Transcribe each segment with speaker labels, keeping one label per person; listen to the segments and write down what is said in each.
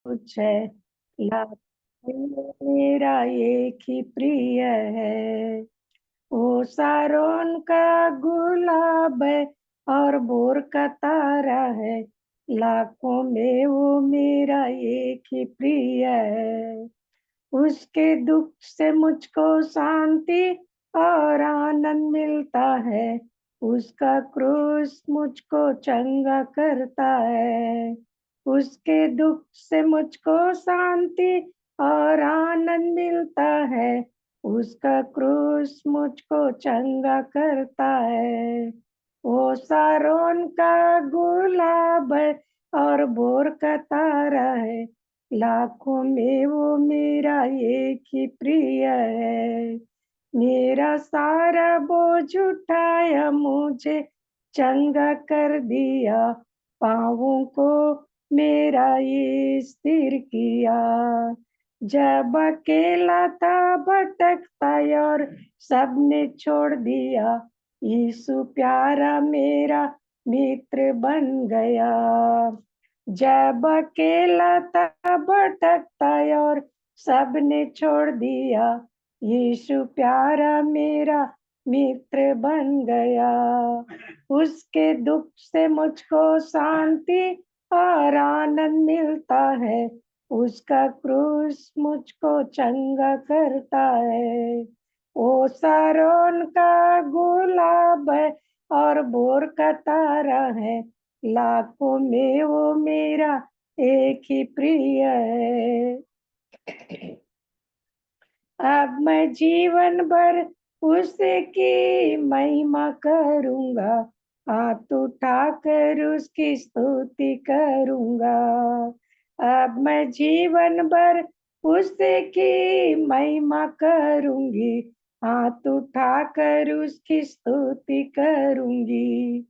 Speaker 1: कुछ है लाखों मेरा एक ही प्रिय है। वो सारोन का गुलाब है और भोर का तारा है। लाखों में वो मेरा एक ही प्रिय है। उसके दुख से मुझको शांति और आनंद मिलता है। उसका क्रूस मुझको चंगा करता है। उसके दुख से मुझको शांति और आनंद मिलता है। उसका क्रूस मुझको चंगा करता है। वो सारोन का गुलाब है और भोर का तारा है। लाखों में वो मेरा एक ही प्रिय है। मेरा सारा बोझ उठाया, मुझे चंगा कर दिया। पाँवों को मेरा ये स्थिर किया। जब अकेला था भटकता और सबने छोड़ दिया, यीशु प्यारा मेरा मित्र बन गया। जब अकेला था भटकता और सबने छोड़ दिया, यीशु प्यारा मेरा मित्र बन गया। उसके दुख से मुझको शांति और आनंद मिलता है। उसका क्रूस मुझको चंगा करता है। वो सारोन का गुलाब है और भोर का तारा है। लाखों में वो मेरा एक ही प्रिय है। अब मैं जीवन भर उसकी महिमा करूंगा। हाथ उठाकर उसकी स्तुति करूंगा। अब मैं जीवन भर उसकी महिमा करूंगी। हाथ उठाकर उसकी स्तुति करूंगी।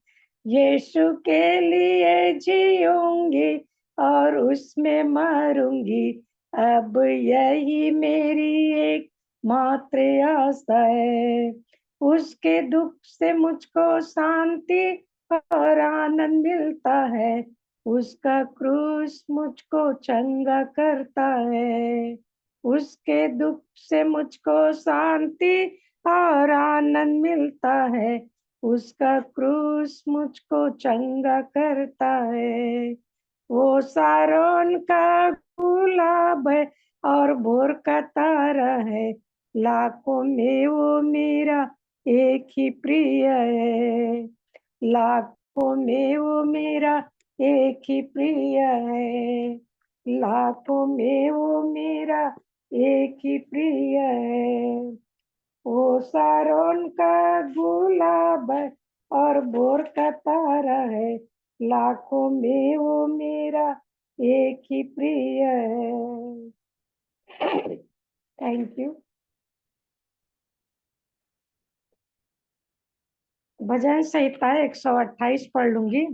Speaker 1: यीशु के लिए जीऊंगी और उसमें मरूंगी। अब यही मेरी एक मात्र आशा है। उसके दुख से मुझको शांति और आनंद मिलता है। उसका क्रूस मुझको चंगा करता है। उसके दुख से मुझको शांति और आनंद मिलता है। उसका क्रूस मुझको चंगा करता है। वो सारोन का गुलाब है और भोर का तारा है। लाखों में वो मेरा एक ही प्रिय है। लाखों में वो मेरा एक ही प्रिय है। लाखों में वो मेरा एक ही प्रिय है। वो सारोन का गुलाब है और भोर का तारा है। लाखों में वो मेरा एक ही प्रिय है। Thank you. भजन संहिता 128 पढ़ लूंगी।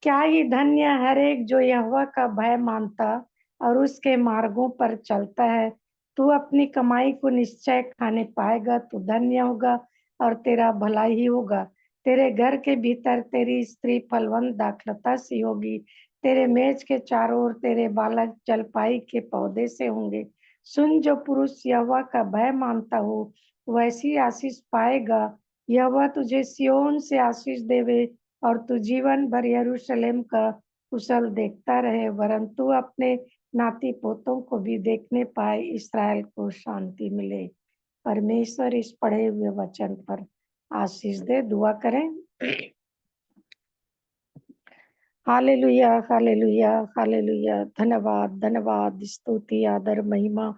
Speaker 1: क्या ही धन्य हर एक जो यहोवा का भय मानता और उसके मार्गों पर चलता है। तू अपनी कमाई को निश्चय खाने पाएगा, तू धन्य होगा और तेरा भला ही होगा। तेरे घर के भीतर तेरी स्त्री फलवंत दाखलता सी होगी। तेरे मेज के चारों ओर तेरे बालक जलपाई के पौधे से होंगे। सुन, जो पुरुष यहोवा का भय मानता हो वैसी आशीष पाएगा। यहोवा तुझे सिय्योन से आशीष देवे और तू जीवन भर यरूशलेम का कुशल देखता रहे, वरन तू अपने नाती पोतों को भी देखने पाए, इस्राएल को शांति मिले। परमेश्वर इस पढ़े हुए वचन पर आशीष दे। दुआ करें। Hallelujah, hallelujah, hallelujah. धन्यवाद, धन्यवाद, स्तुति, आदर, महिमा,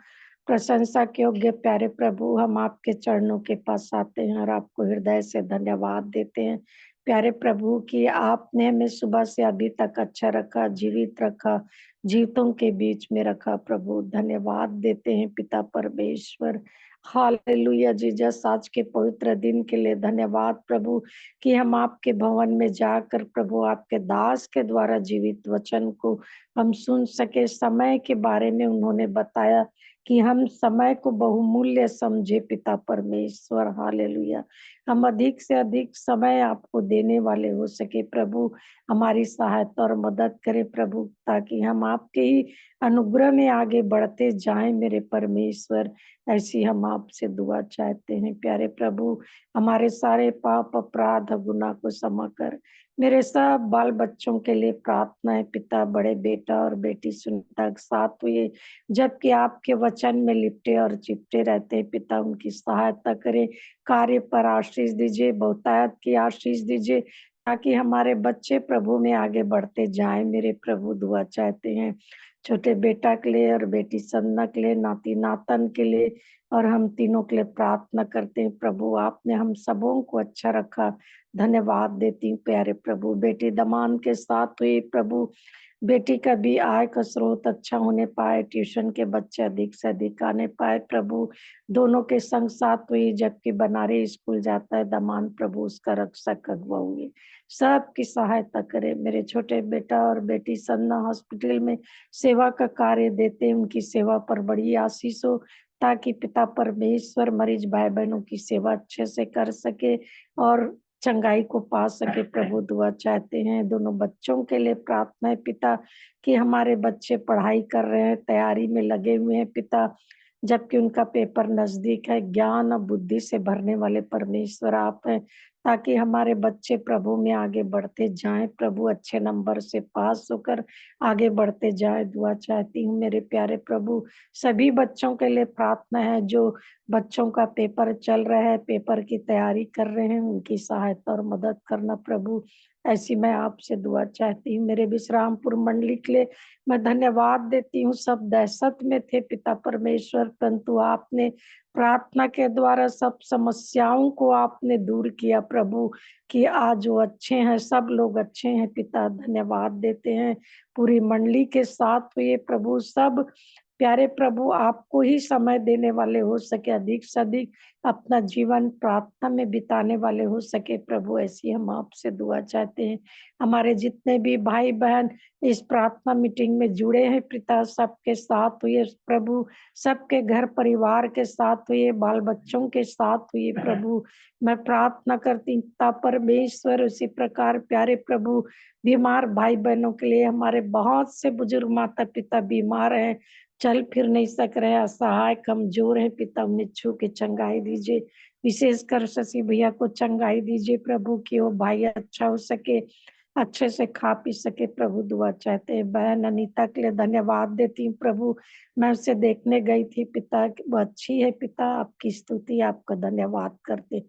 Speaker 1: प्रशंसा के योग्य प्यारे प्रभु, हम आपके चरणों के पास आते हैं और आपको हृदय से धन्यवाद देते हैं प्यारे प्रभु कि आपने हमें सुबह से अभी तक अच्छा रखा, जीवित रखा, जीवितों के बीच में रखा। प्रभु धन्यवाद देते हैं पिता परमेश्वर। हालेलुया जीसस, आज के पवित्र दिन के लिए धन्यवाद प्रभु कि हम आपके भवन में जाकर प्रभु आपके दास के द्वारा जीवित वचन को हम सुन सके। समय के बारे में उन्होंने बताया कि हम समय को बहुमूल्य समझे पिता परमेश्वर। हालेलुया। हम अधिक से अधिक समय आपको देने वाले हो सके प्रभु। हमारी सहायता और मदद करे प्रभु, ताकि हम आपके ही अनुग्रह में आगे बढ़ते जाएं मेरे परमेश्वर। ऐसी हम आपसे दुआ चाहते हैं प्यारे प्रभु। हमारे सारे पाप अपराध गुनाह को क्षमा कर। मेरे सब बाल बच्चों के लिए प्रार्थना है पिता, बड़े बेटा और बेटी सुनीता के साथ हुए जबकि आपके वचन में लिपटे और चिपटे रहते हैं पिता, उनकी सहायता करें। कार्य पर आशीष दीजिए, बहुतायत की आशीष दीजिए, ताकि हमारे बच्चे प्रभु में आगे बढ़ते जाएं मेरे प्रभु। दुआ चाहते हैं छोटे बेटा के लिए और बेटी सन्ना के लिए, नाती नातन के लिए और हम तीनों के लिए प्रार्थना करते हैं प्रभु। आपने हम सबों को अच्छा रखा, धन्यवाद देती हूँ प्यारे प्रभु। बेटी दमान के साथ हुई प्रभु, बेटी का भी आय का स्रोत अच्छा होने पाए, ट्यूशन के बच्चे अधिक से अधिक आने पाए प्रभु। दोनों के संग साथ हुई, जबकि बनारे स्कूल जाता है दमान प्रभु, उसका रक्षक अगुआ हुए। सबकी सहायता करे। मेरे छोटे बेटा और बेटी सन्ना हॉस्पिटल में सेवा का कार्य देते हैं, उनकी सेवा पर बड़ी आशीष हो, ताकि पिता परमेश्वर मरीज भाई बहनों की सेवा अच्छे से कर सके और चंगाई को पा सके प्रभु। दुआ चाहते हैं दोनों बच्चों के लिए प्रार्थना है पिता, कि हमारे बच्चे पढ़ाई कर रहे हैं, तैयारी में लगे हुए हैं पिता, जबकि उनका पेपर नजदीक है। ज्ञान और बुद्धि से भरने वाले परमेश्वर आप हैं, ताकि हमारे बच्चे प्रभु में आगे बढ़ते जाएं प्रभु, अच्छे नंबर से पास होकर आगे बढ़ते जाए। दुआ चाहती हूँ मेरे प्यारे प्रभु। सभी बच्चों के लिए प्रार्थना है जो बच्चों का पेपर चल रहा है, पेपर की तैयारी कर रहे हैं, उनकी सहायता और मदद करना प्रभु। ऐसी मैं आपसे दुआ चाहती हूँ। मेरे विश्रामपुर मंडली के लिए मैं धन्यवाद देती हूँ। सब दहशत में थे पिता परमेश्वर, परंतु आपने प्रार्थना के द्वारा सब समस्याओं को आपने दूर किया प्रभु, कि आज वो अच्छे हैं, सब लोग अच्छे हैं पिता। धन्यवाद देते हैं पूरी मंडली के साथ हुए प्रभु। सब प्यारे प्रभु आपको ही समय देने वाले हो सके, अधिक से अधिक अपना जीवन प्रार्थना में बिताने वाले हो सके प्रभु। ऐसी हम आपसे दुआ चाहते हैं। हमारे जितने भी भाई बहन इस प्रार्थना मीटिंग में जुड़े हैं पिता, सबके साथ हुए प्रभु, सबके घर परिवार के साथ हुए, बाल बच्चों के साथ हुए प्रभु। मैं प्रार्थना करती हूँ पिता परमेश्वर, उसी प्रकार प्यारे प्रभु बीमार भाई बहनों के लिए, हमारे बहुत से बुजुर्ग माता पिता बीमार हैं, चल फिर नहीं सक रहे, असहाय कमजोर है पिता, उन्हें छू के चंगाई दीजिए। विशेषकर शशि भैया को चंगाई दीजिए प्रभु, कि वो भाई अच्छा हो सके, अच्छे से खा पी सके प्रभु। दुआ चाहते हैं बहन अनीता के लिए, धन्यवाद देती हूँ प्रभु। मैं उसे देखने गई थी पिता, वो अच्छी है पिता, आपकी स्तुति आपका धन्यवाद करते।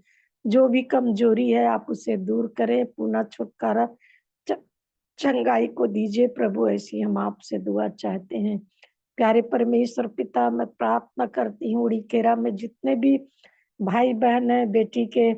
Speaker 1: जो भी कमजोरी है आप उसे दूर करें, पुनः छुटकारा चंगाई को दीजिए प्रभु। ऐसी हम आपसे दुआ चाहते हैं प्यारे परमेश्वर पिता। मैं प्रार्थना करती हूँ उड़ीकेरा में जितने भी भाई बहन है, बेटी के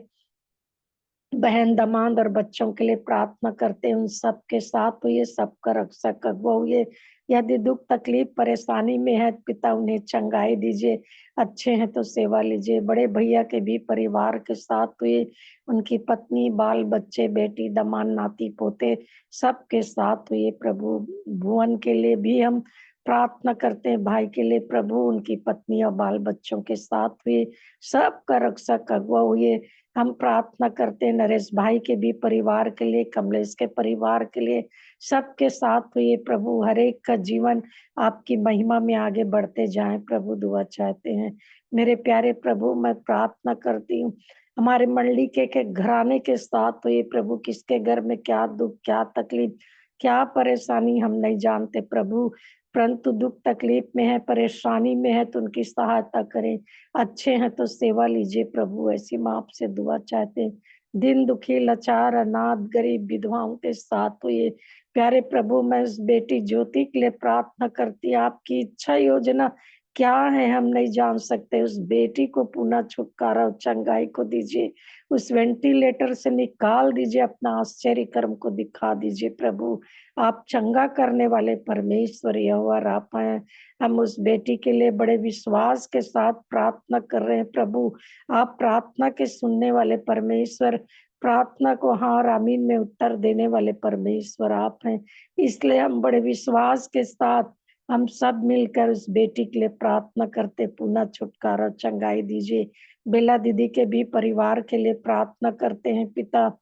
Speaker 1: बहन दमाद और बच्चों के लिए प्रार्थना करते हैं, उन सबके साथ हुए, सबका रक्षक अगुआ हुए। यदि दुख तकलीफ परेशानी में है पिता, उन्हें चंगाई दीजिए, अच्छे हैं तो सेवा लीजिए। बड़े भैया के भी परिवार के साथ हुए, उनकी पत्नी बाल बच्चे बेटी दमाद नाती पोते सबके साथ हुए प्रभु। भुवन के लिए भी हम प्रार्थना करते हैं, भाई के लिए प्रभु, उनकी पत्नी और बाल बच्चों के साथ हुए, सबका रक्षक अगुआ हुए। हम प्रार्थना करते हैं नरेश भाई के भी परिवार के लिए, कमलेश के परिवार के लिए, सबके साथ हुए प्रभु। हर एक का जीवन आपकी महिमा में आगे बढ़ते जाए प्रभु। दुआ चाहते हैं मेरे प्यारे प्रभु। मैं प्रार्थना करती हूँ हमारे मंडली के घराने के साथ हुए प्रभु, किसके घर में क्या दुख, क्या तकलीफ, क्या परेशानी हम नहीं जानते प्रभु, परंतु दुख तकलीफ में है, परेशानी में है तो उनकी सहायता करें। अच्छे हैं तो सेवा लीजिए प्रभु। ऐसी माँ आपसे दुआ चाहते हैं। दिन दुखी लाचार अनाथ गरीब विधवाओं के साथ हुए प्यारे प्रभु। मैं उस बेटी ज्योति के लिए प्रार्थना करती, आपकी इच्छा योजना क्या है हम नहीं जान सकते। उस बेटी को पुनः छुटकारा और चंगाई को दीजिए, उस वेंटिलेटर से निकाल दीजिए, अपना आश्चर्य कर्म को दिखा दीजिए प्रभु। आप चंगा करने वाले परमेश्वर यहोवा राफा हैं। हम उस बेटी के लिए बड़े विश्वास के साथ प्रार्थना कर रहे हैं प्रभु। आप प्रार्थना के सुनने वाले परमेश्वर, प्रार्थना को हाँ और आमीन में उत्तर देने वाले परमेश्वर आप हैं। इसलिए हम बड़े विश्वास के साथ हम सब मिलकर उस बेटी के लिए प्रार्थना करते, पुनः छुटकारा चंगाई दीजिए। बेला दीदी के भी परिवार के लिए प्रार्थना करते हैं पिता,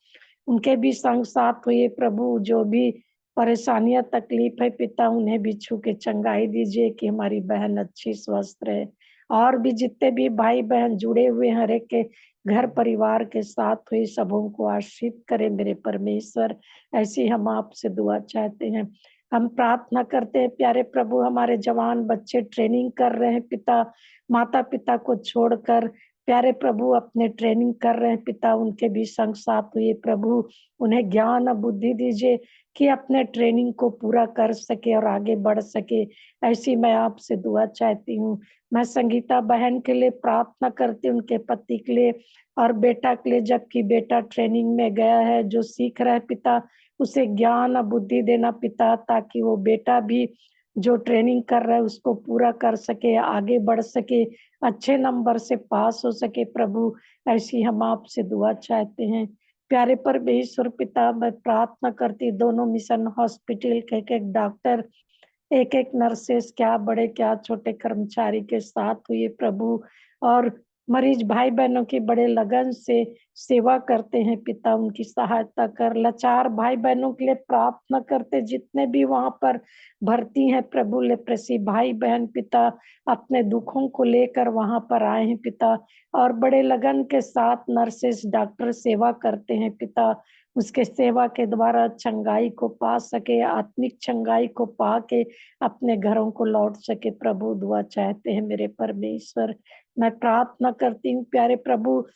Speaker 1: उनके भी संग साथ हुए प्रभु, जो भी परेशानियां तकलीफ है पिता, उन्हें भी छू के चंगाई दीजिए कि हमारी बहन अच्छी स्वस्थ रहे। और भी जितने भी भाई बहन जुड़े हुए हैं, हर एक के घर परिवार के साथ हुए सबों को आशीर्वाद करें मेरे परमेश्वर। ऐसी हम आपसे दुआ चाहते हैं। हम प्रार्थना करते हैं प्यारे प्रभु, हमारे जवान बच्चे ट्रेनिंग कर रहे हैं पिता, माता पिता को छोड़कर प्यारे प्रभु अपने ट्रेनिंग कर रहे हैं पिता, उनके भी संग साथ हुए प्रभु, उन्हें ज्ञान और बुद्धि दीजिए कि अपने ट्रेनिंग को पूरा कर सके और आगे बढ़ सके। ऐसी मैं आपसे दुआ चाहती हूँ। मैं संगीता बहन के लिए प्रार्थना करती हूँ, उनके पति के लिए और बेटा के लिए, जबकि बेटा ट्रेनिंग में गया है, जो सीख रहा है पिता, उसे ज्ञान और बुद्धि देना पिता, ताकि वो बेटा भी जो ट्रेनिंग कर रहा है उसको पूरा कर सके, आगे बढ़ सके, अच्छे नंबर से पास हो सके प्रभु। ऐसी हम आपसे दुआ चाहते हैं प्यारे परमेश्वर पिता। मैं प्रार्थना करती दोनों मिशन हॉस्पिटल के एक डॉक्टर, एक एक नर्सेस, क्या बड़े क्या छोटे कर्मचारी के साथ हुए प्रभु, और मरीज भाई बहनों की बड़े लगन से सेवा करते हैं पिता, उनकी सहायता कर। लाचार भाई बहनों के लिए प्रार्थना करते, जितने भी वहां पर भर्ती हैं प्रभु, लेप्रेसी भाई बहन पिता, अपने दुखों को लेकर वहां पर आए हैं पिता, और बड़े लगन के साथ नर्सेस डॉक्टर सेवा करते हैं पिता। उसके सेवा के द्वारा चंगाई को पा सके, आत्मिक चंगाई को पा के अपने घरों को लौट सके प्रभु, दुआ चाहते हैं मेरे परमेश्वर। मैं प्रार्थना करती हूँ प्यारे प्रभु,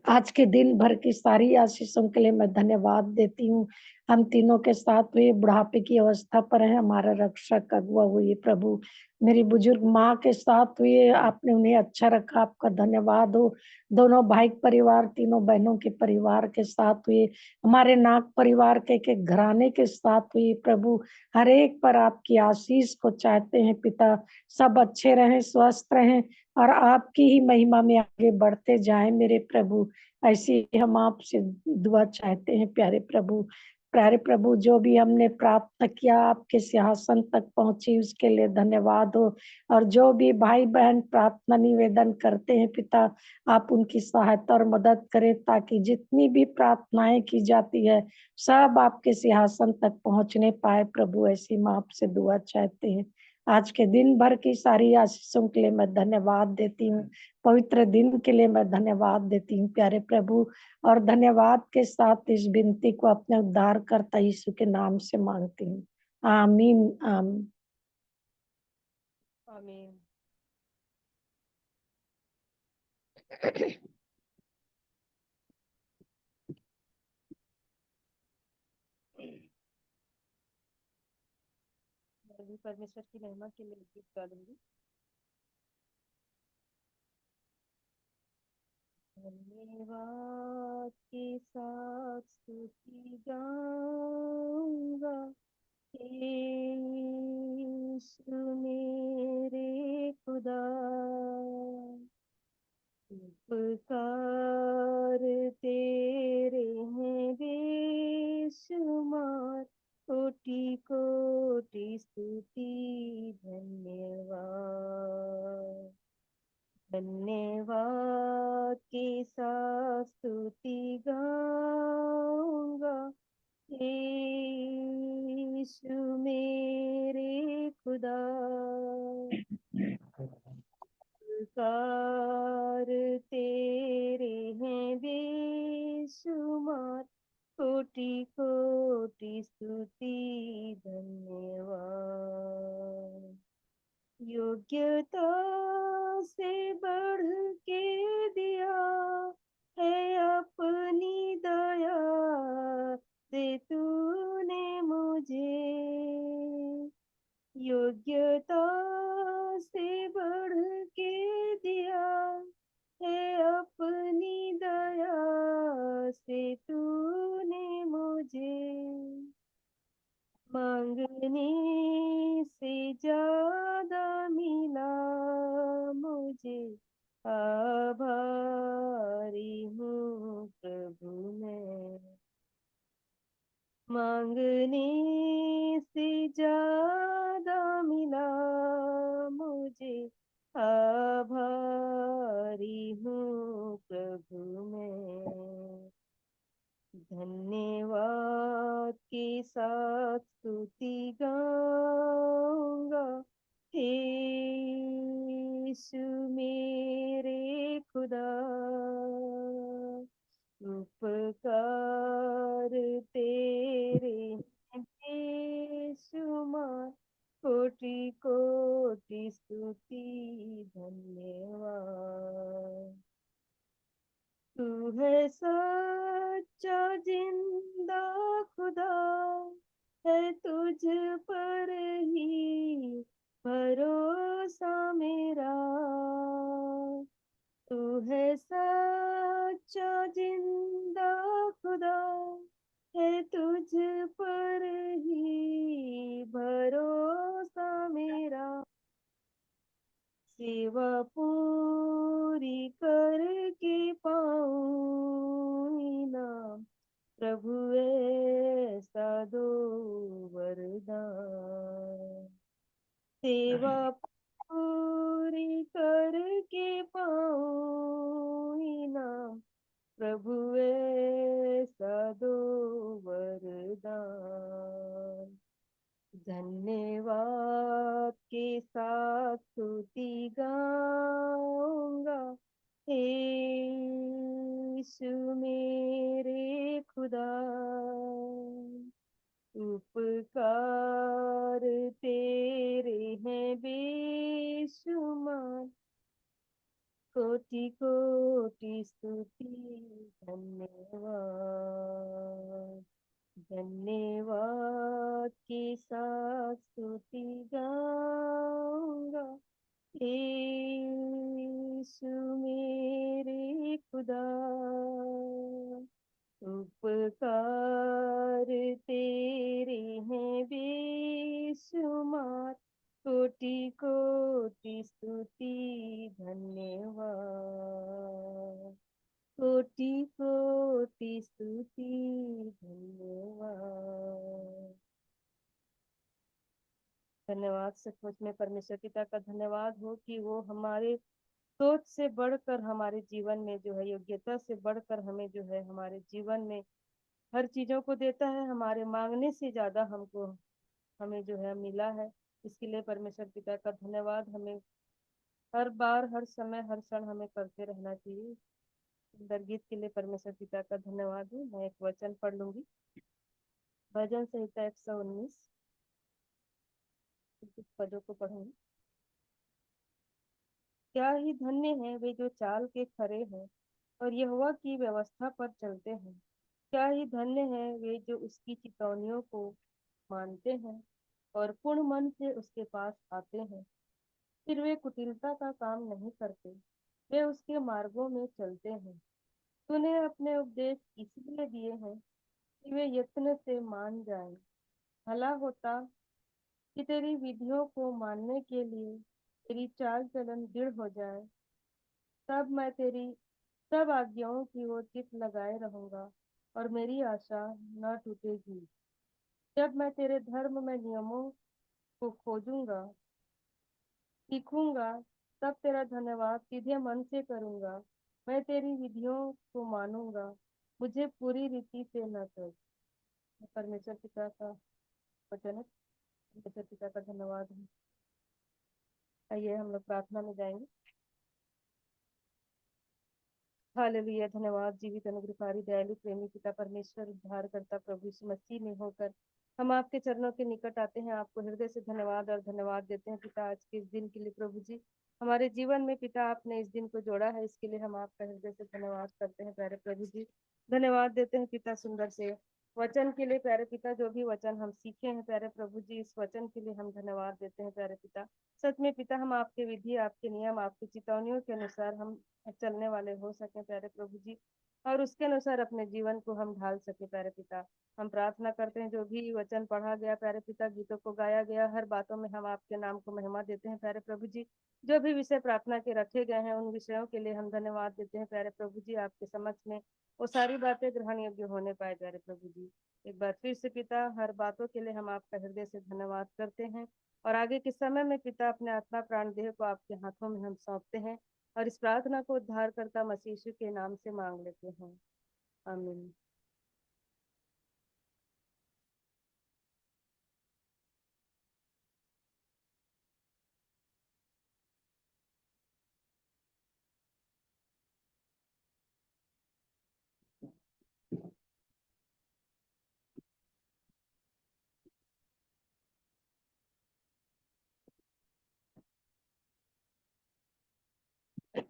Speaker 1: आज के दिन भर की सारी आशीषों के लिए मैं धन्यवाद देती हूँ। हम तीनों के साथ हुए बुढ़ापे की अवस्था पर है, हमारा रक्षक अगुआ हुई प्रभु। मेरी बुजुर्ग माँ के साथ हुए, आपने उन्हें अच्छा रखा, आपका धन्यवाद हो। दोनों भाई परिवार, तीनों बहनों के परिवार के साथ हुए, हमारे नाग परिवार के घराने के साथ हुई प्रभु, हर एक पर आपकी आशीष को चाहते हैं पिता। सब अच्छे रहें, स्वस्थ रहें और आपकी ही महिमा में आगे बढ़ते जाएं मेरे प्रभु। ऐसी हम आपसे दुआ चाहते हैं प्यारे प्रभु। प्यारे प्रभु, जो भी हमने प्रार्थना किया आपके सिंहासन तक पहुंची, उसके लिए धन्यवाद हो। और जो भी भाई बहन प्रार्थना निवेदन करते हैं पिता, आप उनकी सहायता और मदद करें, ताकि जितनी भी प्रार्थनाएं की जाती है सब आपके सिंहासन तक पहुंचने पाए प्रभु। ऐसी हम आपसे दुआ चाहते हैं। आज के दिन भर की सारी आशीषों के लिए मैं धन्यवाद देती हूँ, पवित्र दिन के लिए मैं धन्यवाद देती हूँ प्यारे प्रभु। और धन्यवाद के साथ इस विनती को अपने उद्धारकर्ता यीशु के नाम से मांगती हूँ, आमीन आमीन।
Speaker 2: आमीन। मैं भी परमेश्वर की महिमा के लिए गीत गा लूंगी। धन्यवाद के साथ स्तुति गाऊंगा, यीशु मेरे खुदा। उपकार तेरे हैं बेशुमार, कोटि कोटि स्तुति धन्यवाद। धन्यवाद के साथ स्तुति गाऊंगा, यीशु मेरे खुदा। उपकार तेरे हैं बेशुमार, कोटि कोटि स्तुति धन्यवाद। योग्यता से बढ़ के दिया है अपनी दया से तूने मुझे। योग्यता से बढ़ के दिया है अपनी दया से तूने मुझे। मांगने से ज्यादा मिला मुझे, आभारी हूँ प्रभु मैं। मांगने से ज्यादा मिला यीशु मेरे खुदा, उपकार तेरे हैं बेशुमार, कोटि कोटि स्तुति धन्यवाद। तू है सच्चा जिंदा खुदा, है तुझ पर ही भरोसा मेरा। तू है सच्चा जिंदा खुदा, है तुझ पर ही भरोसा मेरा। सेवा पूरी करके पाऊं इनाम, प्रभु ऐसा दो वरदान। सेवा पूरी करके पाऊं इनाम, प्रभु ऐसा दो वरदान। धन्यवाद के साथ स्तुति गाऊंगा, हे यीशु मेरे खुदा। उपकार तेरे हैं बेशुमार, कोटि कोटि स्तुति धन्यवाद। धन्यवाद के साथ स्तुति गाऊंगा, हे यीशु मेरे खुदा। उपकार तेरे हैं बेशुमार, कोटि कोटि स्तुति धन्यवाद। कोटि कोटि स्तुति धन्यवाद। धन्यवाद, सचमुच में परमेश्वर पिता का धन्यवाद हो कि वो हमारे सोच से बढ़कर हमारे जीवन में जो है, योग्यता से बढ़कर हमें जो है हमारे जीवन में हर चीजों को देता है। हमारे मांगने से ज्यादा हमको हमें जो है मिला है। इसके लिए परमेश्वर पिता का धन्यवाद हमें हर बार, हर समय, हर क्षण हमें करते रहना चाहिए। सुंदर गीत के लिए परमेश्वर पिता का धन्यवाद है। मैं एक वचन पढ़ लूंगी, भजन संहिता 119, कुछ पदों को पढ़ूंगी। क्या ही धन्य है वे जो चाल के खरे हैं और यहोवा की व्यवस्था पर चलते हैं। क्या ही धन्य है वे जो उसकी चितौनियों को मानते हैं और पूर्ण मन से उसके पास आते हैं। फिर वे कुटिलता का काम नहीं करते, वे उसके मार्गों में चलते हैं। तूने अपने उपदेश इसलिए दिए हैं कि वे यत्न से मान जाएं। भला होता कि तेरी विधियों को मानने के लिए तेरी चाल चलन दृढ़ हो जाए। तब मैं तेरी सब आज्ञाओं की ओर चित्त लगाए रहूंगा और मेरी आशा न टूटेगी। जब मैं तेरे धर्म में नियमों को खोजूंगा, सीखूंगा, तब तेरा धन्यवाद सीधे मन से करूंगा। मैं तेरी विधियों को मानूंगा, मुझे पूरी रीति से न कर। परमेश्वर पिता का वचन है। परमेश्वर पिता का धन्यवाद है। आइए हम लोग प्रार्थना में जाएंगे। हालेलुया। धन्यवाद जीवित अनुग्रहकारी दयालु प्रेमी पिता परमेश्वर उद्धारकर्ता प्रभु यीशु मसीह में होकर हम आपके चरणों के निकट आते हैं। आपको हृदय से धन्यवाद और धन्यवाद देते हैं पिता, आज के इस दिन के लिए। प्रभु जी, हमारे जीवन में पिता आपने इस दिन को जोड़ा है, इसके लिए हम आपका हृदय से धन्यवाद करते हैं प्यारे प्रभु जी। धन्यवाद देते हैं पिता सुंदर से वचन के लिए प्यारे पिता। जो भी वचन हम सीखे हैं प्यारे प्रभु जी, इस वचन के लिए हम धन्यवाद देते हैं प्यारे पिता। सच में पिता, हम आपके विधि, आपके नियम, आपकी चितौनियों के अनुसार हम चलने वाले हो सके प्यारे प्रभु जी, और उसके अनुसार अपने जीवन को हम ढाल सके प्यारे पिता। हम प्रार्थना करते हैं जो भी वचन पढ़ा गया प्यारे पिता, गीतों को गाया गया, हर बातों में हम आपके नाम को महिमा देते हैं प्यारे प्रभु जी। जो भी विषय प्रार्थना के रखे गए हैं उन विषयों के लिए हम धन्यवाद देते हैं प्यारे प्रभु जी। आपके समक्ष में वो सारी बातें ग्रहण योग्य होने पाए प्यारे प्रभु जी। एक बार फिर से पिता, हर बातों के लिए हम आपका हृदय से धन्यवाद करते हैं, और आगे के समय में पिता अपने आत्मा प्राण देह को आपके हाथों में हम सौंपते हैं, और इस प्रार्थना को उद्धारकर्ता मसीह यीशु के नाम से मांग लेते हैं। आमीन।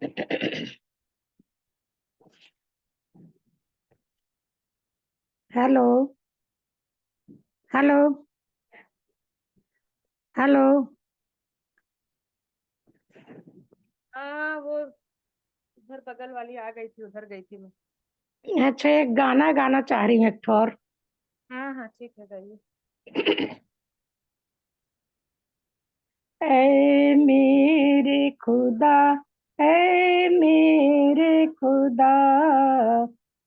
Speaker 1: Hello hello hello.
Speaker 2: हाँ, वो उधर बगल वाली आ गई थी, उधर गई थी मैं।
Speaker 1: अच्छा, एक गाना गाना चाह रही हूँ एक ठो और।
Speaker 2: हाँ हाँ, ठीक है, गाइए।
Speaker 1: ऐ मेरे खुदा, ऐ मेरे खुदा,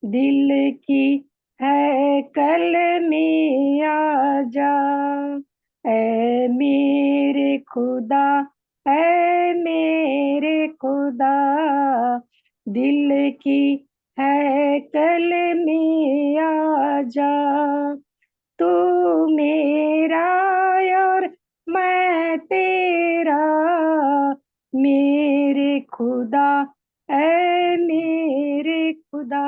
Speaker 1: दिल की है कल में आजा। ऐ मेरे खुदा, ऐ मेरे खुदा, दिल की है कल में आजा। तू मेरा और मैं तेरा, मेरे खुदा, ऐ मेरे खुदा।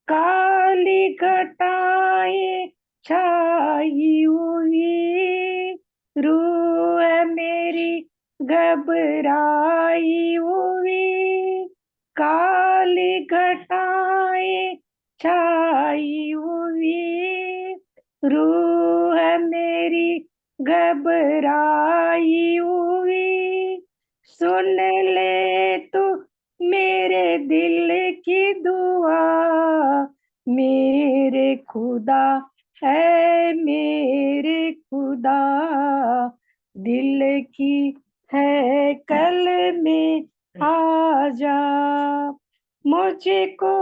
Speaker 1: काली घटाएं छाई हुई, रूह मेरी घबराई हुई। काली घटाएं छाई हुई, रूह मेरी घबराई हुई। सुन ले तू मेरे दिल की दुआ, मेरे खुदा, है मेरे खुदा, दिल की है कल में आजा। मुझको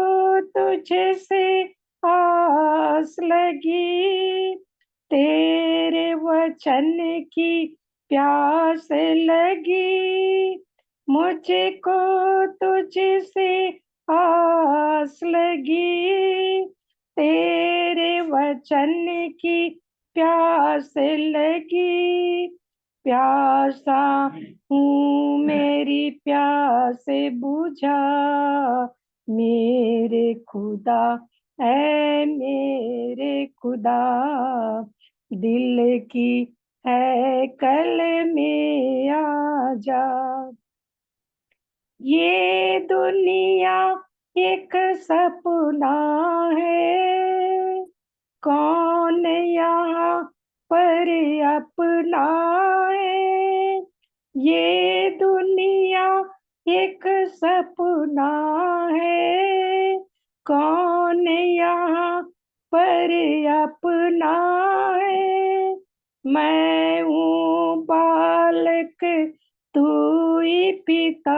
Speaker 1: तुझसे आस लगी, तेरे वचन की प्यास लगी। मुझको तुझसे आस लगी, तेरे वचन की प्यास लगी। प्यासा हूँ मेरी प्यास बुझा, मेरे खुदा, है मेरे खुदा, दिल की है कल में आजा। ये दुनिया एक सपना है, कौन यहाँ पर अपना है। ये दुनिया एक सपना है, कौन यहाँ पर अपना है। मैं हूँ बालक, तू ही पिता,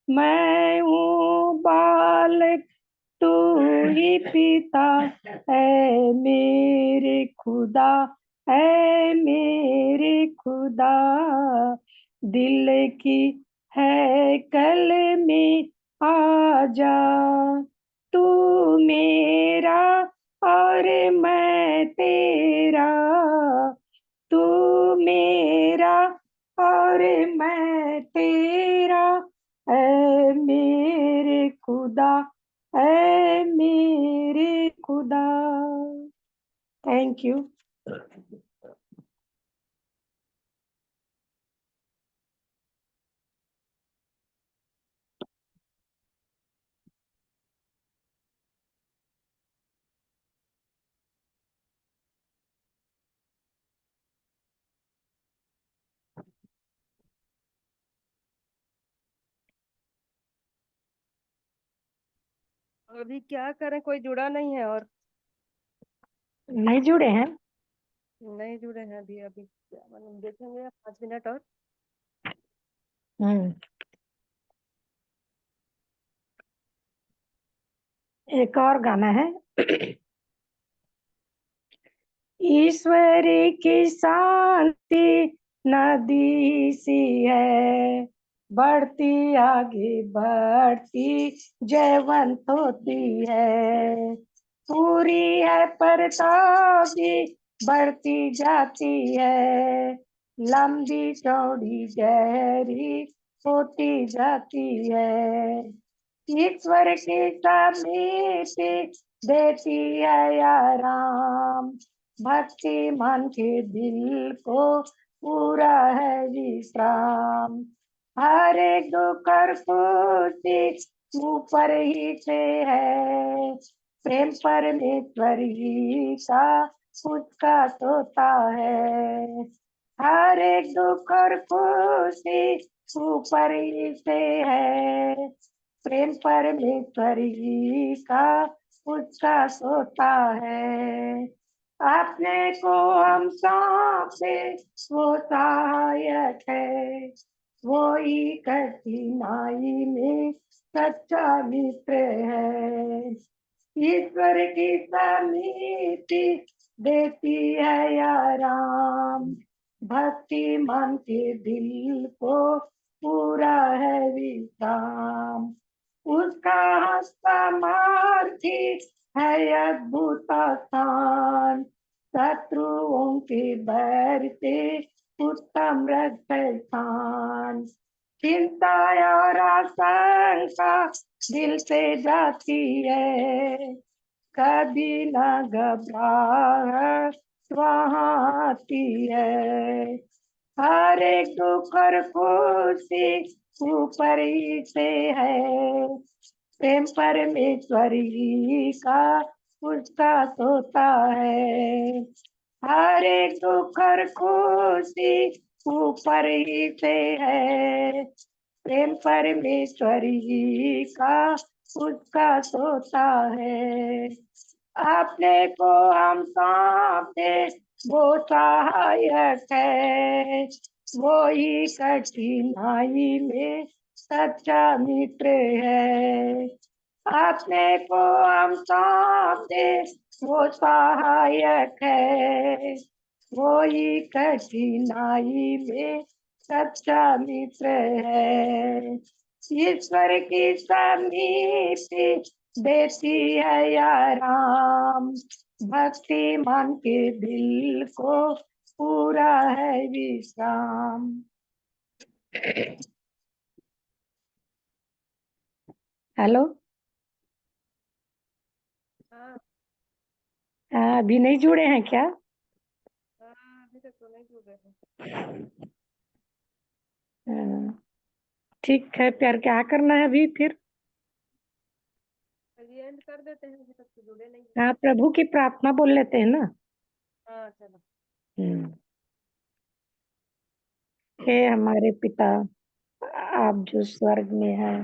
Speaker 1: मैं हूँ बालक, तू ही पिता। ऐ मेरे खुदा, ऐ मेरे खुदा, दिल की है कल में आजा। तू मेरा और मैं तेरा, तू मेरा और मैं तेरा। ऐ मेरे खुदा, ऐ मेरे खुदा। Thank you.
Speaker 2: अभी क्या करें, कोई जुड़ा नहीं है और।
Speaker 1: नहीं जुड़े हैं?
Speaker 2: नहीं जुड़े हैं अभी। अभी क्या मालूम, देखेंगे 5 मिनट और।
Speaker 1: हम्म। एक और गाना है। ईश्वर की शांति नदी सी है, बढ़ती आगे बढ़ती जयवंत होती है। पूरी है परतापी, बढ़ती जाती है, लंबी चौड़ी गहरी होती जाती है। ईश्वर की समीति देती है आराम, भक्ति मन के दिल को पूरा है विश्राम। हर एक दुख और खुशी ऊपर ही से है, प्रेम परमेश्वर ही का उसका तोता है। हर एक दुख और खुशी ऊपर ही से है, प्रेम परमेश्वर ही का उसका सोता है। अपने को हम सौंपे वो सहायक है, वो ही कठिनाई में सच्चा मित्र है। ईश्वर की समिति देती है आराम, भक्ति मन के दिल को पूरा है विश्राम। उसका हस्तमार्थी है अद्भुत स्थान, शत्रुओं के बैर से उत्तम रक्षक स्थान। चिंता और आशंका दिल से जाती है, कभी न घबराहट वहाँ आती है। हर एक दुख और खुशी ऊपर ही से है, प्रेम परमेश्वर ही का उसका तोता है। हर एक दुख और खुशी ऊपर ही से है, प्रेम परमेश्वर ही का उसका तोता है। अपने को हम सौंपे वो सहायक है, वो ही कठिनाई में सच्चा मित्र है। अपने को हम सौंपे वो सहायक है, वो ही कठिनाई में सच्चा मित्र है। ईश्वर की समीपी देती है आराम, भक्ति मन के दिल को पूरा है विश्राम। हेलो।
Speaker 2: हाँ।
Speaker 1: अभी नहीं जुड़े हैं क्या?
Speaker 2: हाँ, अभी तक तो नहीं जुड़ रहे हैं।
Speaker 1: हाँ, ठीक है प्यार, क्या करना है अभी फिर?
Speaker 2: अभी एंड कर देते हैं, अभी तक तो जुड़े नहीं हैं।
Speaker 1: हाँ, प्रभु की प्रार्थना बोल लेते हैं ना।
Speaker 2: हाँ चलो।
Speaker 1: हम्म। हे हमारे पिता, आप जो स्वर्ग में है,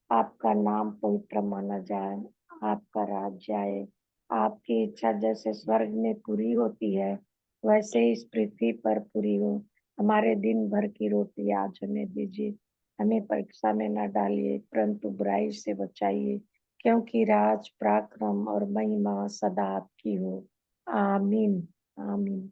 Speaker 1: आपका नाम पवित्र माना जाए, आपका राज्य आए, आपकी इच्छा जैसे स्वर्ग में पूरी होती है वैसे ही इस पृथ्वी पर पूरी हो। हमारे दिन भर की रोटी आज हमें दीजिए, हमें परीक्षा में न डालिए परंतु बुराई से बचाइए, क्योंकि राज पराक्रम और महिमा सदा आपकी हो। आमीन। आमीन।